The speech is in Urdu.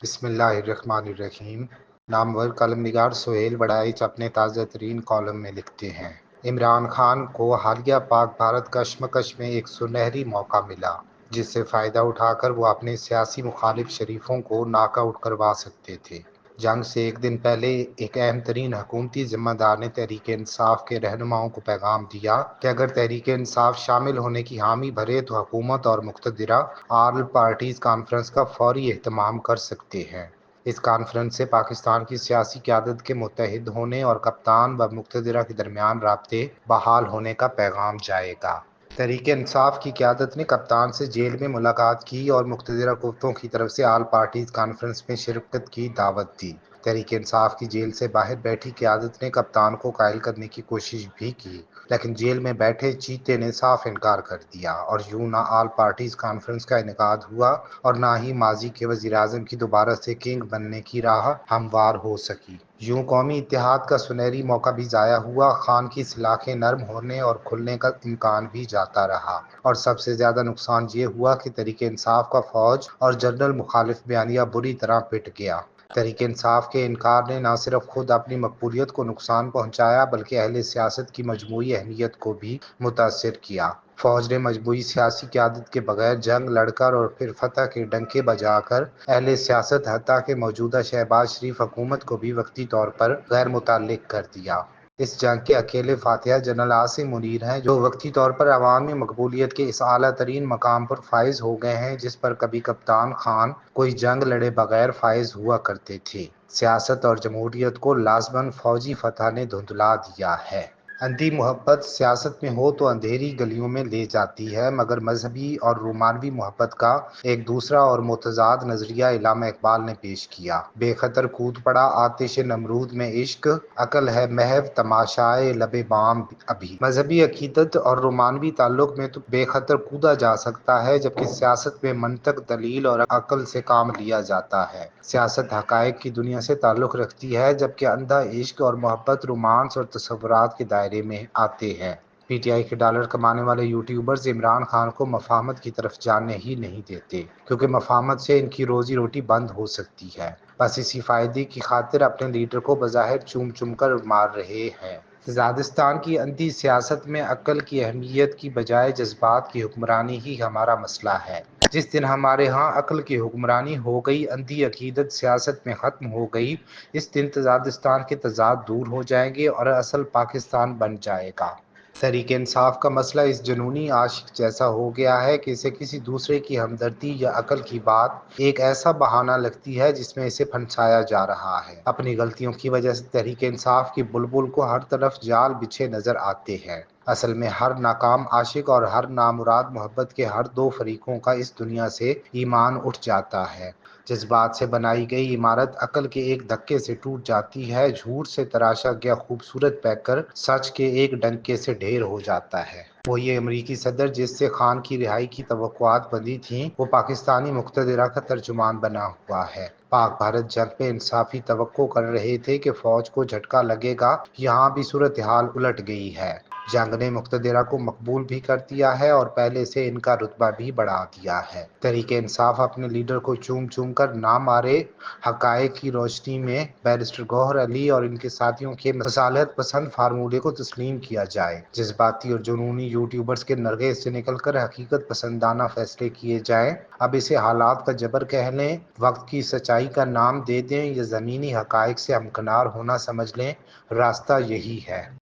بسم اللہ الرحمن الرحیم۔ نامور کالم نگار سہیل بڑائچ اپنے تازہ ترین کالم میں لکھتے ہیں، عمران خان کو حالیہ پاک بھارت کشمکش میں ایک سنہری موقع ملا جس سے فائدہ اٹھا کر وہ اپنے سیاسی مخالف شریفوں کو ناک آؤٹ کروا سکتے تھے۔ جنگ سے ایک دن پہلے ایک اہم ترین حکومتی ذمہ دار نے تحریک انصاف کے رہنماؤں کو پیغام دیا کہ اگر تحریک انصاف شامل ہونے کی حامی بھرے تو حکومت اور مقتدرہ آل پارٹیز کانفرنس کا فوری اہتمام کر سکتے ہیں۔ اس کانفرنس سے پاکستان کی سیاسی قیادت کے متحد ہونے اور کپتان و مقتدرہ کے درمیان رابطے بحال ہونے کا پیغام جائے گا۔ تحریک انصاف کی قیادت نے کپتان سے جیل میں ملاقات کی اور مقتدرہ قوتوں کی طرف سے آل پارٹیز کانفرنس میں شرکت کی دعوت دی۔ تحریک انصاف کی جیل سے باہر بیٹھی قیادت نے کپتان کو قائل کرنے کی کوشش بھی کی، لیکن جیل میں بیٹھے چیتے نے صاف انکار کر دیا اور یوں نہ آل پارٹیز کانفرنس کا انعقاد ہوا اور نہ ہی ماضی کے وزیر اعظم کی دوبارہ سے کنگ بننے کی راہ ہموار ہو سکی۔ یوں قومی اتحاد کا سنہری موقع بھی ضائع ہوا، خان کی سلاخیں نرم ہونے اور کھلنے کا امکان بھی جاتا رہا، اور سب سے زیادہ نقصان یہ ہوا کہ تحریک انصاف کا فوج اور جنرل مخالف بیانیہ بری طرح پٹ گیا۔ تحریک انصاف کے انکار نے نہ صرف خود اپنی مقبولیت کو نقصان پہنچایا بلکہ اہل سیاست کی مجموعی اہمیت کو بھی متاثر کیا۔ فوج نے مجموعی سیاسی قیادت کے بغیر جنگ لڑ کر اور پھر فتح کے ڈنکے بجا کر اہل سیاست حتیٰ کہ موجودہ شہباز شریف حکومت کو بھی وقتی طور پر غیر متعلق کر دیا۔ اس جنگ کے اکیلے فاتح جنرل عاصم منیر ہیں، جو وقتی طور پر عوامی مقبولیت کے اس اعلیٰ ترین مقام پر فائز ہو گئے ہیں جس پر کبھی کپتان خان کوئی جنگ لڑے بغیر فائز ہوا کرتے تھے۔ سیاست اور جمہوریت کو لازماً فوجی فتح نے دھندلا دیا ہے۔ اندھی محبت سیاست میں ہو تو اندھیری گلیوں میں لے جاتی ہے، مگر مذہبی اور رومانوی محبت کا ایک دوسرا اور متضاد نظریہ علامہ اقبال نے پیش کیا۔ بے خطر کود پڑا آتش نمرود میں عشق، عقل ہے محو تماشائے لب بام ابھی۔ مذہبی عقیدت اور رومانوی تعلق میں تو بے خطر کودا جا سکتا ہے، جبکہ سیاست میں منطق، دلیل اور عقل سے کام لیا جاتا ہے۔ سیاست حقائق کی دنیا سے تعلق رکھتی ہے، جبکہ اندھا عشق اور محبت رومانس اور تصورات کے دائرے میں آتے ہیں۔ پی ٹی آئی کے ڈالر کمانے والے یوٹیوبرز عمران خان کو مفاہمت کی طرف جانے ہی نہیں دیتے، کیونکہ مفاہمت سے ان کی روزی روٹی بند ہو سکتی ہے۔ بس اسی فائدے کی خاطر اپنے لیڈر کو بظاہر چوم چوم کر مار رہے ہیں۔ تزادستان کی اندھی سیاست میں عقل کی اہمیت کی بجائے جذبات کی حکمرانی ہی ہمارا مسئلہ ہے۔ جس دن ہمارے ہاں عقل کی حکمرانی ہو گئی، اندھی عقیدت سیاست میں ختم ہو گئی، اس دن تزادستان کے تضاد دور ہو جائیں گے اور اصل پاکستان بن جائے گا۔ تحریک انصاف کا مسئلہ اس جنونی عاشق جیسا ہو گیا ہے کہ اسے کسی دوسرے کی ہمدردی یا عقل کی بات ایک ایسا بہانہ لگتی ہے جس میں اسے پھنسایا جا رہا ہے۔ اپنی غلطیوں کی وجہ سے تحریک انصاف کی بلبل کو ہر طرف جال بچھے نظر آتے ہیں۔ اصل میں ہر ناکام عاشق اور ہر نامراد محبت کے ہر دو فریقوں کا اس دنیا سے ایمان اٹھ جاتا ہے۔ جذبات سے بنائی گئی عمارت عقل کے ایک دھکے سے ٹوٹ جاتی ہے، جھوٹ سے تراشا گیا خوبصورت پیکر سچ کے ایک ڈنکے سے ڈھیر ہو جاتا ہے۔ وہی امریکی صدر جس سے خان کی رہائی کی توقعات بندھی تھیں، وہ پاکستانی مقتدرہ کا ترجمان بنا ہوا ہے۔ پاک بھارت جنگ میں انصافی توقع کر رہے تھے کہ فوج کو جھٹکا لگے گا، یہاں بھی صورتحال الٹ گئی ہے۔ جنگ نے مقتدرہ کو مقبول بھی کر دیا ہے اور پہلے سے ان کا رتبہ بھی بڑھا دیا ہے۔ تحریک انصاف اپنے لیڈر کو چوم چوم کر نہ مارے۔ حقائق کی روشنی میں بیرسٹر گوہر علی اور ان کے ساتھیوں کے مصالحت پسند فارمولے کو تسلیم کیا جائے، جذباتی اور جنونی یوٹیوبرز کے نرغے سے نکل کر حقیقت پسندانہ فیصلے کیے جائیں۔ اب اسے حالات کا جبر کہہ لیں، وقت کی سچائی کا نام دے دیں یا زمینی حقائق سے ہمکنار ہونا سمجھ لیں، راستہ یہی ہے۔